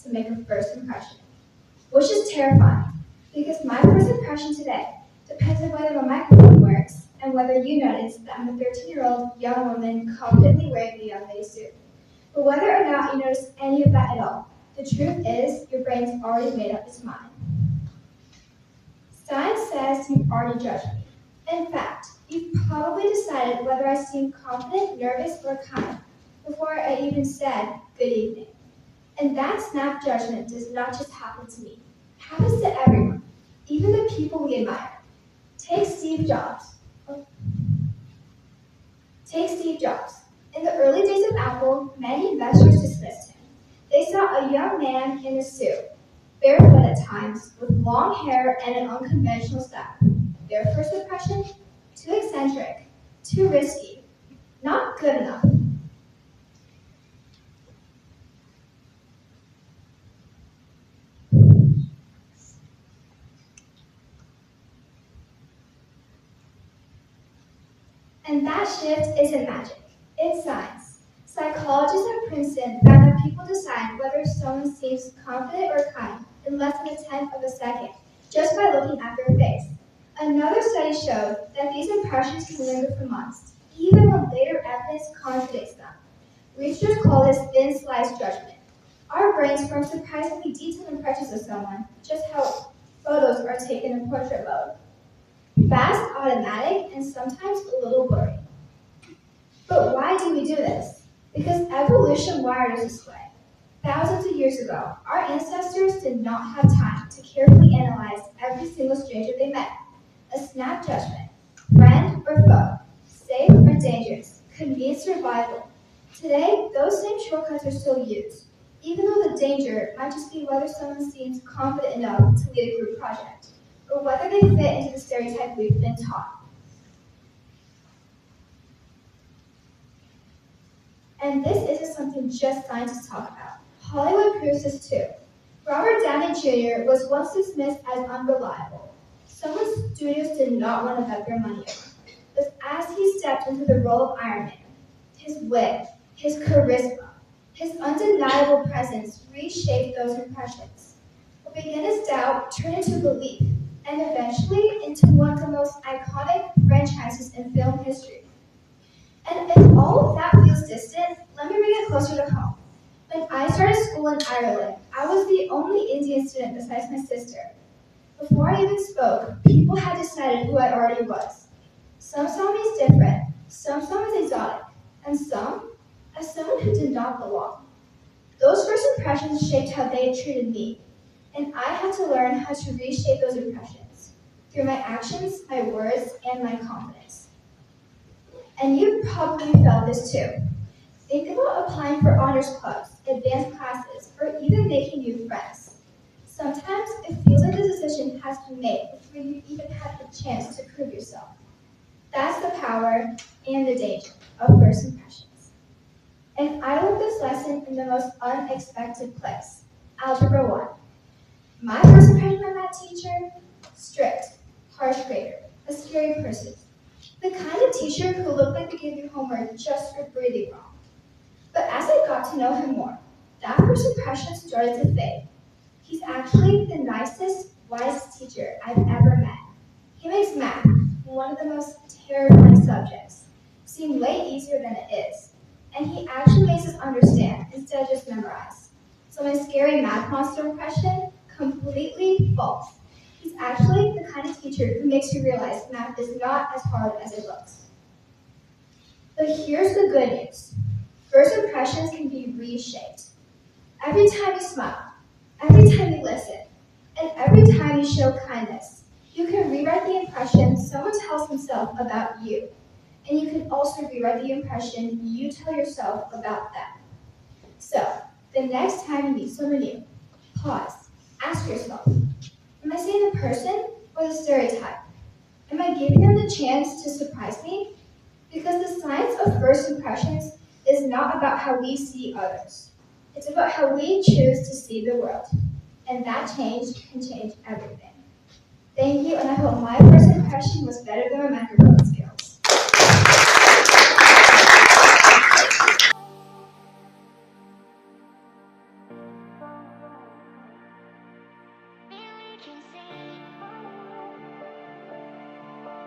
to make a first impression, which is terrifying because my first impression today depends on whether my microphone works and whether you notice that I'm a 13-year-old young woman confidently wearing a young lady suit. But whether or not you notice any of that at all, the truth is your brain's already made up its mind. Science says you've already judged me. In fact, you've probably decided whether I seem confident, nervous, or kind before I even said good evening. And that snap judgment does not just happen to me. It happens to everyone, even the people we admire. Take Steve Jobs. In the early days of Apple, many investors dismissed him. They saw a young man in a suit, barefoot at times, with long hair and an unconventional style. Their first impression? Too eccentric, too risky, not good enough. And that shift isn't magic, it's science. Psychologists at Princeton found that people decide whether someone seems confident or kind in less than a tenth of a second, just by looking at their face. Another study showed that these impressions can linger for months, even when later evidence contradicts them. Researchers call this thin slice judgment. Our brains form surprisingly detailed impressions of someone, just how photos are taken in portrait mode. Fast, automatic, and sometimes a little blurry. But why do we do this? Because evolution wired us this way. Thousands of years ago, our ancestors did not have time to carefully analyze every single stranger they met. A snap judgment, friend or foe, safe or dangerous, could mean survival. Today, those same shortcuts are still used, even though the danger might just be whether someone seems confident enough to lead a group project, or whether they fit into the stereotype we've been taught. And this isn't something just scientists talk about. Hollywood proves this too. Robert Downey Jr. was once dismissed as unreliable. Some studios did not want to bet their money on him. But as he stepped into the role of Iron Man, his wit, his charisma, his undeniable presence reshaped those impressions. What began as doubt turned into belief, and eventually into one of the most iconic franchises in film history. And if all of that feels distant, let me bring it closer to home. When I started school in Ireland, I was the only Indian student besides my sister. Before I even spoke, people had decided who I already was. Some saw me as different, some saw me as exotic, and some as someone who did not belong. Those first impressions shaped how they treated me, and I had to learn how to reshape those impressions through my actions, my words, and my confidence. And you've probably felt this too. Think about applying for honors clubs, advanced classes, or even making new friends. Sometimes it feels like the decision has been made before you even had the chance to prove yourself. That's the power and the danger of first impressions. And I learned this lesson in the most unexpected place, Algebra 1. My first impression of that teacher? Strict, harsh grader, a scary person. The kind of teacher who looked like they gave you homework just for breathing wrong. But as I got to know him more, that first impression started to fade. He's actually the nicest, wisest teacher I've ever met. He makes math, one of the most terrifying subjects, seem way easier than it is. And he actually makes us understand instead of just memorize. So my scary math monster impression, completely false. He's actually the kind of teacher who makes you realize math is not as hard as it looks. But here's the good news. First impressions can be reshaped. Every time you smile, every time you listen, and every time you show kindness, you can rewrite the impression someone tells himself about you. And you can also rewrite the impression you tell yourself about them. So, the next time you meet someone new, pause, ask yourself, am I seeing the person or the stereotype? Am I giving them the chance to surprise me? Because the science of first impressions is not about how we see others. It's about how we choose to see the world. And that change can change everything. Thank you, and I hope my first impression